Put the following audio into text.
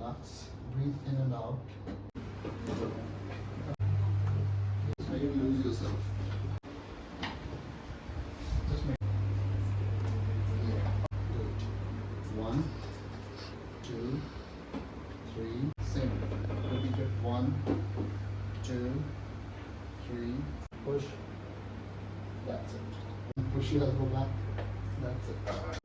relax. Breathe in and out. Just make it lose yourself. Just make good. 1, 2, 3. Same. Repeat it. 1, 2, 3. Push. That's it. Push your elbow back. That's it.